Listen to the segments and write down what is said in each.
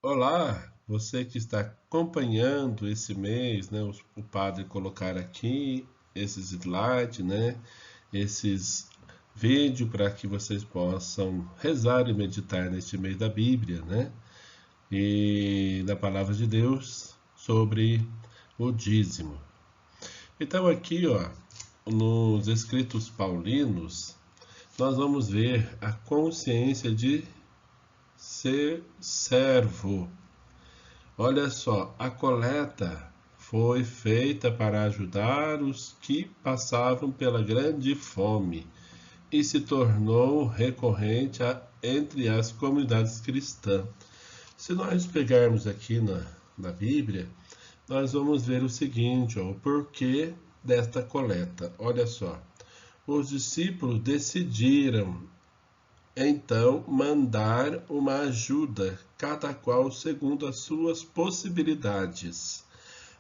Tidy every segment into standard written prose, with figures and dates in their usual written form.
Olá, você que está acompanhando esse mês, né? O padre colocar aqui esses slides, né? Esses vídeos para que vocês possam rezar e meditar neste mês da Bíblia, né? E da palavra de Deus sobre o dízimo. Então aqui, ó, nos escritos paulinos, nós vamos ver a consciência de ser servo. Olha só, a coleta foi feita para ajudar os que passavam pela grande fome e se tornou recorrente entre as comunidades cristãs. Se nós pegarmos aqui na Bíblia, nós vamos ver o seguinte, ó, o porquê desta coleta. Olha só, os discípulos decidiram então mandar uma ajuda, cada qual segundo as suas possibilidades,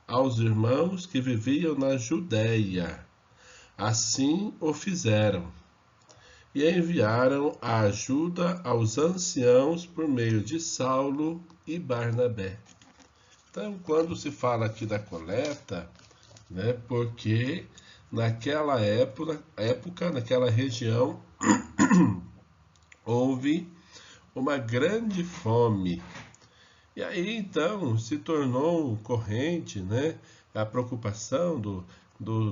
aos irmãos que viviam na Judéia. Assim o fizeram, e enviaram a ajuda aos anciãos por meio de Saulo e Barnabé. Então, quando se fala aqui da coleta, né, porque naquela época naquela região, houve uma grande fome. E aí então se tornou corrente, né, a preocupação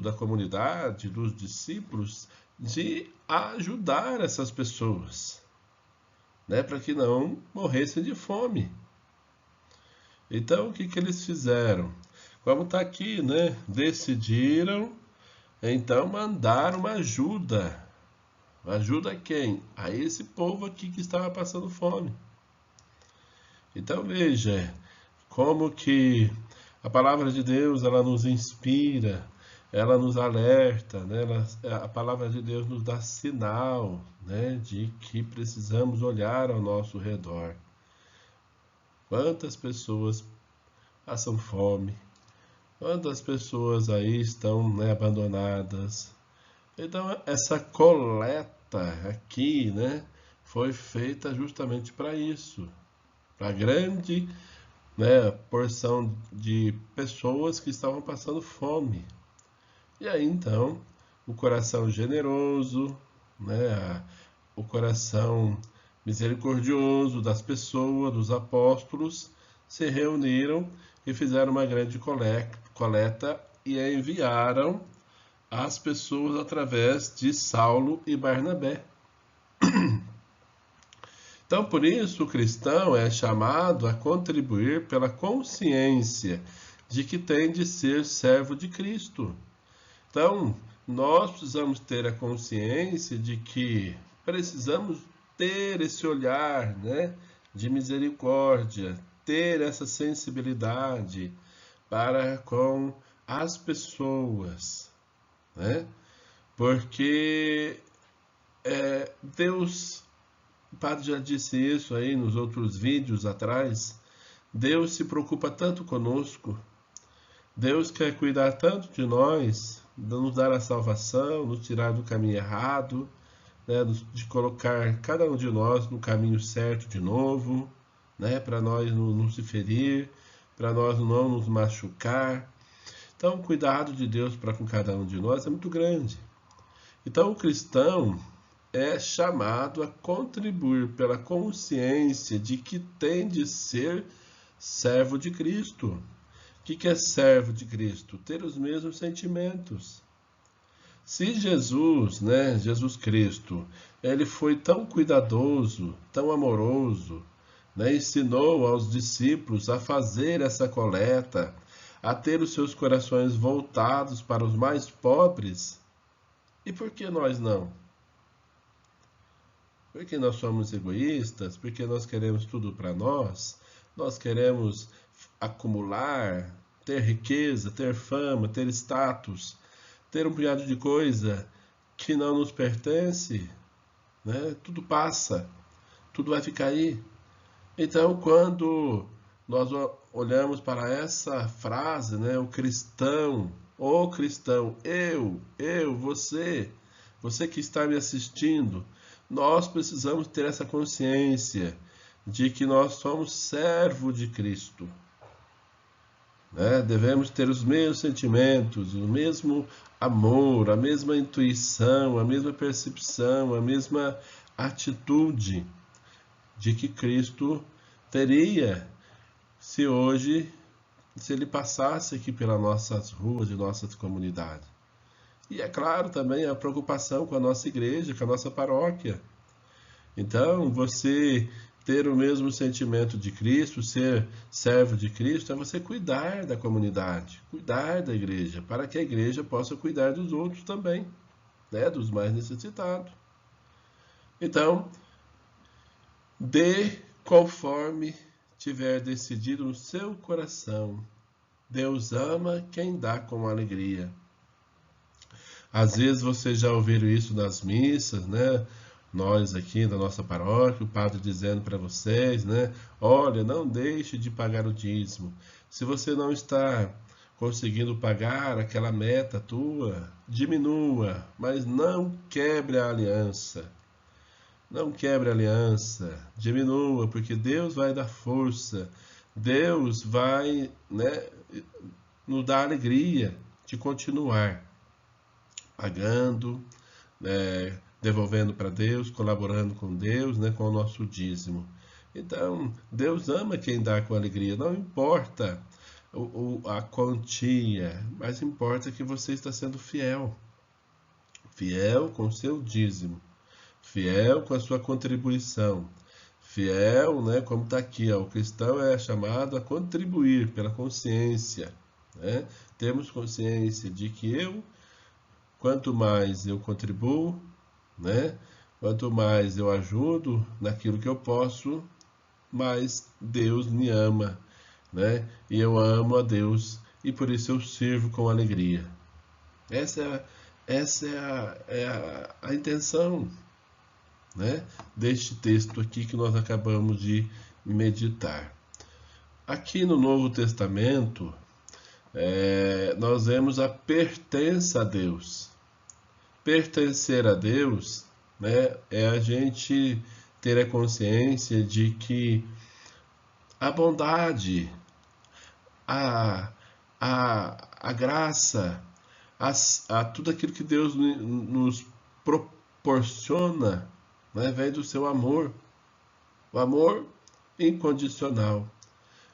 da comunidade, dos discípulos, de ajudar essas pessoas, né, para que não morressem de fome. Então o que, que eles fizeram? Como está aqui, né? Decidiram então mandar uma ajuda. Ajuda a quem? A esse povo aqui que estava passando fome. Então veja como que a palavra de Deus ela nos inspira, ela nos alerta, né? A palavra de Deus nos dá sinal, né, de que precisamos olhar ao nosso redor. Quantas pessoas passam fome? Quantas pessoas aí estão, né, abandonadas? Então essa coleta aqui, né, foi feita justamente para isso, para a grande, né, porção de pessoas que estavam passando fome. E aí então, o coração generoso, né, o coração misericordioso das pessoas, dos apóstolos, se reuniram e fizeram uma grande coleta e a enviaram às pessoas através de Saulo e Barnabé. Então, por isso, o cristão é chamado a contribuir pela consciência de que tem de ser servo de Cristo. Então, nós precisamos ter a consciência de que precisamos ter esse olhar, né, de misericórdia, ter essa sensibilidade para com as pessoas, né? Porque Deus, o padre já disse isso aí nos outros vídeos atrás, Deus se preocupa tanto conosco, Deus quer cuidar tanto de nós, de nos dar a salvação, nos tirar do caminho errado, né, de colocar cada um de nós no caminho certo de novo, né, para nós não se ferir, para nós não nos machucar. Então, o cuidado de Deus para com cada um de nós é muito grande. Então, o cristão é chamado a contribuir pela consciência de que tem de ser servo de Cristo. O que é servo de Cristo? Ter os mesmos sentimentos. Se Jesus, né, Jesus Cristo, ele foi tão cuidadoso, tão amoroso, né, ensinou aos discípulos a fazer essa coleta, a ter os seus corações voltados para os mais pobres, e por que nós não? Porque nós somos egoístas, porque nós queremos tudo para nós queremos acumular, ter riqueza, ter fama, ter status, ter um punhado de coisa que não nos pertence, né? Tudo passa, tudo vai ficar aí. Então, quando nós olhamos para essa frase, né, o cristão, você que está me assistindo, nós precisamos ter essa consciência de que nós somos servo de Cristo, né? Devemos ter os mesmos sentimentos, o mesmo amor, a mesma intuição, a mesma percepção, a mesma atitude de que Cristo teria se ele passasse aqui pelas nossas ruas e nossas comunidades. E é claro também a preocupação com a nossa igreja, com a nossa paróquia. Então, você ter o mesmo sentimento de Cristo, ser servo de Cristo, é você cuidar da comunidade, cuidar da igreja, para que a igreja possa cuidar dos outros também, né, dos mais necessitados. Então, dê conforme tiver decidido no seu coração. Deus ama quem dá com alegria. Às vezes vocês já ouviram isso nas missas, né? Nós aqui da nossa paróquia, o padre dizendo para vocês, né? Olha, não deixe de pagar o dízimo. Se você não está conseguindo pagar aquela meta tua, diminua, mas não quebre a aliança. Não quebre a aliança, diminua, porque Deus vai dar força. Deus vai, né, nos dar alegria de continuar pagando, devolvendo para Deus, colaborando com Deus, né, com o nosso dízimo. Então, Deus ama quem dá com alegria, não importa a quantia, mas importa que você está sendo fiel. Fiel com o seu dízimo, fiel com a sua contribuição, fiel, né, como está aqui, ó, o cristão é chamado a contribuir pela consciência, né? Temos consciência de que quanto mais eu contribuo, né, quanto mais eu ajudo naquilo que eu posso, mais Deus me ama, né? E eu amo a Deus e por isso eu sirvo com alegria. Essa é a intenção, né, deste texto aqui que nós acabamos de meditar. Aqui no Novo Testamento, nós vemos a pertença a Deus. Pertencer a Deus, né, é a gente ter a consciência de que a bondade, a graça, a tudo aquilo que Deus nos proporciona, né, vem do seu amor, o amor incondicional.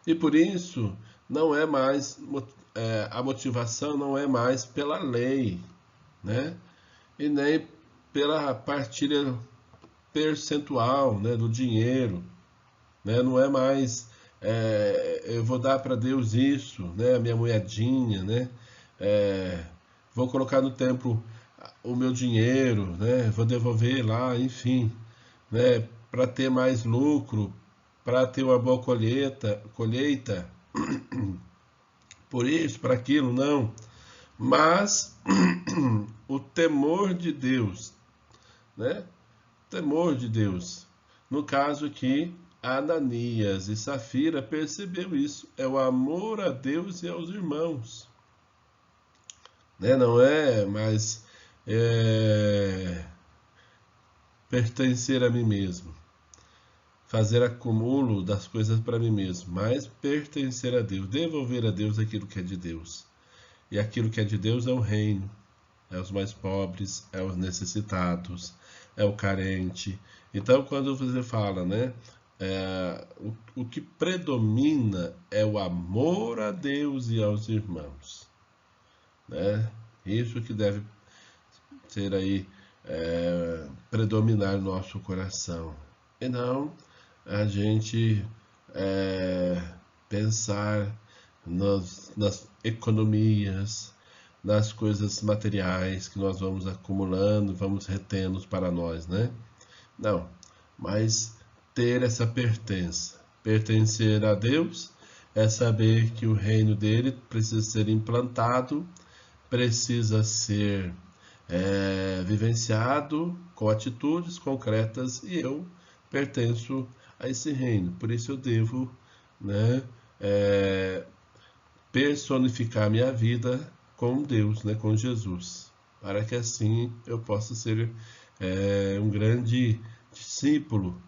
E por isso não é mais a motivação não é mais pela lei, né, e nem pela partilha percentual, né, do dinheiro, né, não é mais eu vou dar para Deus isso, né, a minha moedinha, né, vou colocar no templo o meu dinheiro, né, vou devolver lá, enfim, né, para ter mais lucro, para ter uma boa colheita, por isso, para aquilo, não. Mas o temor de Deus, né? Temor de Deus. No caso aqui, Ananias e Safira percebeu isso. É o amor a Deus e aos irmãos, né? Não é mais pertencer a mim mesmo, fazer acúmulo das coisas para mim mesmo, mas pertencer a Deus, devolver a Deus aquilo que é de Deus. E aquilo que é de Deus é o reino, é os mais pobres, é os necessitados, é o carente. Então, quando você fala, né, o que predomina é o amor a Deus e aos irmãos, né? Isso que deve ser aí predominar no nosso coração, e não a gente pensar nas economias, nas coisas materiais que nós vamos acumulando, vamos retendo para nós, né? Não, mas ter essa pertença. Pertencer a Deus é saber que o reino dele precisa ser implantado, precisa ser vivenciado com atitudes concretas, e eu pertenço a esse reino. Por isso eu devo, né, personificar minha vida com Deus, né, com Jesus, para que assim eu possa ser um grande discípulo,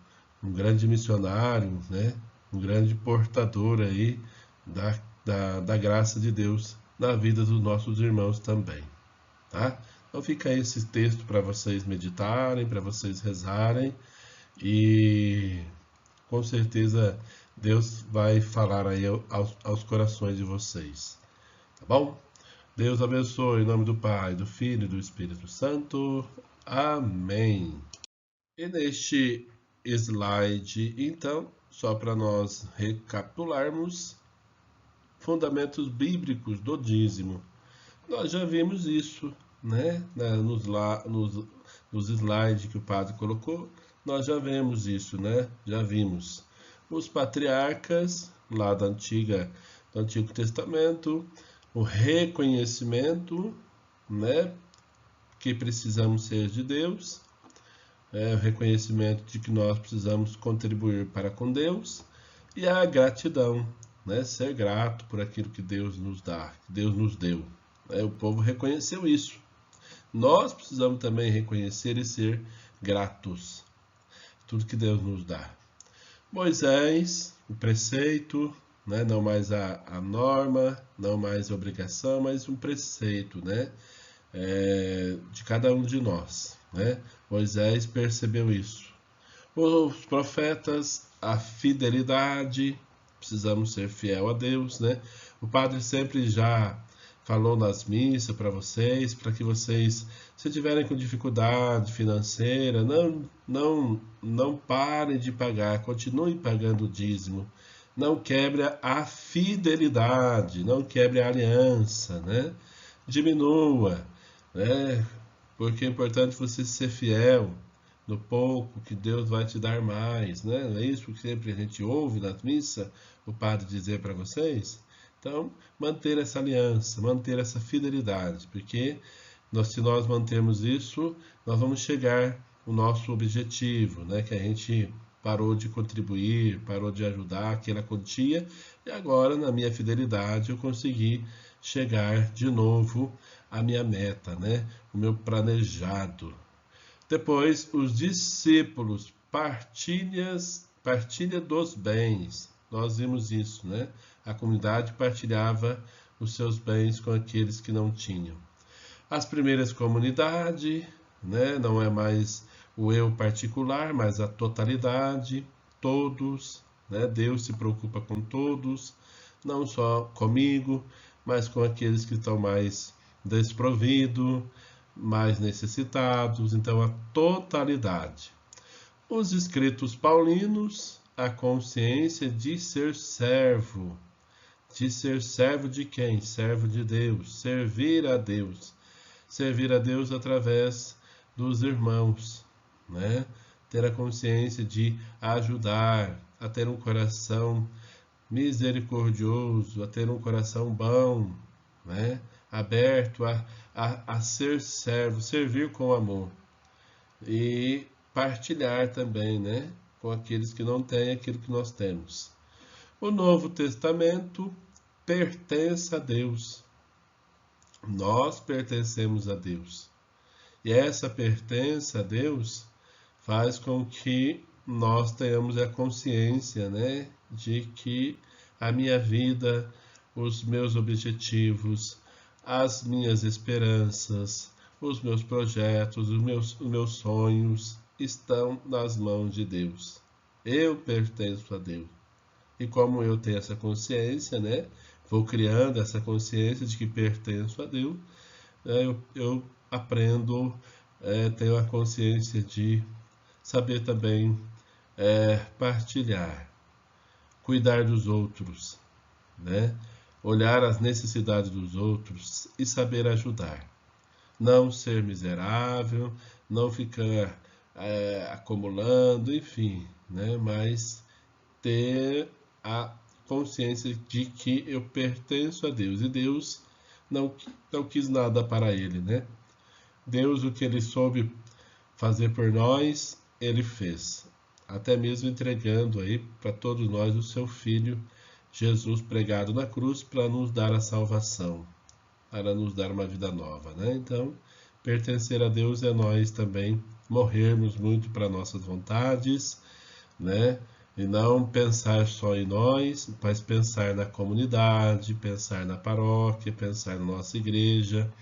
um grande missionário, né? Um grande portador aí da graça de Deus na vida dos nossos irmãos também, tá? Então fica aí esse texto para vocês meditarem, para vocês rezarem e com certeza Deus vai falar aí aos corações de vocês, tá bom? Deus abençoe em nome do Pai, do Filho e do Espírito Santo. Amém. E neste slide, então, só para nós recapitularmos, fundamentos bíblicos do dízimo. Nós já vimos isso, né? Nos slides que o padre colocou, nós já vemos isso, né? Já vimos os patriarcas lá do Antigo Testamento, o reconhecimento, né? Que precisamos ser de Deus, o reconhecimento de que nós precisamos contribuir para com Deus e a gratidão, né? Ser grato por aquilo que Deus nos dá, que Deus nos deu. O povo reconheceu isso. Nós precisamos também reconhecer e ser gratos. Tudo que Deus nos dá. Moisés, o preceito, né? Não mais a norma, não mais a obrigação, mas um preceito, né? De cada um de nós, né? Moisés percebeu isso. Os profetas, a fidelidade, precisamos ser fiel a Deus, né? O padre sempre já falou nas missas para vocês, para que vocês, se tiverem com dificuldade financeira, não parem de pagar, continue pagando o dízimo. Não quebre a fidelidade, não quebre a aliança, né? Diminua, né? Porque é importante você ser fiel no pouco, que Deus vai te dar mais, né? Não é isso que sempre a gente ouve nas missas, o padre dizer para vocês? Então, manter essa aliança, manter essa fidelidade, porque se nós mantermos isso, nós vamos chegar ao nosso objetivo, né? Que a gente parou de contribuir, parou de ajudar aquela quantia, e agora, na minha fidelidade, eu consegui chegar de novo à minha meta, né? O meu planejado. Depois, os discípulos, partilha dos bens. Nós vimos isso, né? A comunidade partilhava os seus bens com aqueles que não tinham. As primeiras comunidades, né? Não é mais o eu particular, mas a totalidade, todos, né? Deus se preocupa com todos, não só comigo, mas com aqueles que estão mais desprovidos, mais necessitados. Então, a totalidade. Os escritos paulinos, a consciência de ser servo. De ser servo de quem? Servo de Deus. Servir a Deus. Servir a Deus através dos irmãos, né? Ter a consciência de ajudar, a ter um coração misericordioso, a ter um coração bom, né? Aberto a ser servo, servir com amor e partilhar também, né? Com aqueles que não têm aquilo que nós temos. O Novo Testamento pertence a Deus. Nós pertencemos a Deus. E essa pertença a Deus faz com que nós tenhamos a consciência, né, de que a minha vida, os meus objetivos, as minhas esperanças, os meus projetos, os meus sonhos estão nas mãos de Deus. Eu pertenço a Deus. E como eu tenho essa consciência, né, vou criando essa consciência de que pertenço a Deus, eu aprendo, tenho a consciência de saber também partilhar, cuidar dos outros, né? Olhar as necessidades dos outros e saber ajudar. Não ser miserável, não ficar acumulando, enfim, né? Mas ter a consciência de que eu pertenço a Deus e Deus não quis nada para ele, né? Deus, o que ele soube fazer por nós, ele fez. Até mesmo entregando aí para todos nós o seu Filho, Jesus pregado na cruz para nos dar a salvação, para nos dar uma vida nova, né? Então, pertencer a Deus é nós também morrermos muito para nossas vontades, né? E não pensar só em nós, mas pensar na comunidade, pensar na paróquia, pensar na nossa igreja,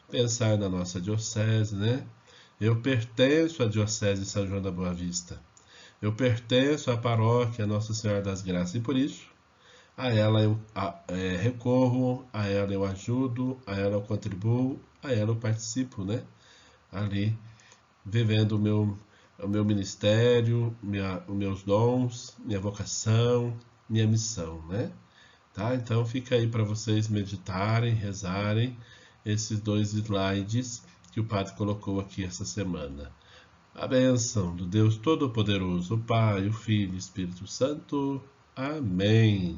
pensar na nossa diocese, né? Eu pertenço à Diocese de São João da Boa Vista. Eu pertenço à paróquia Nossa Senhora das Graças e por isso a ela eu recorro, a ela eu ajudo, a ela eu contribuo, a ela eu participo, né? Ali, vivendo o meu ministério, os meus dons, minha vocação, minha missão, né? Tá? Então fica aí para vocês meditarem, rezarem esses 2 slides que o Padre colocou aqui essa semana. A bênção do Deus Todo-Poderoso, o Pai, o Filho e o Espírito Santo. Amém.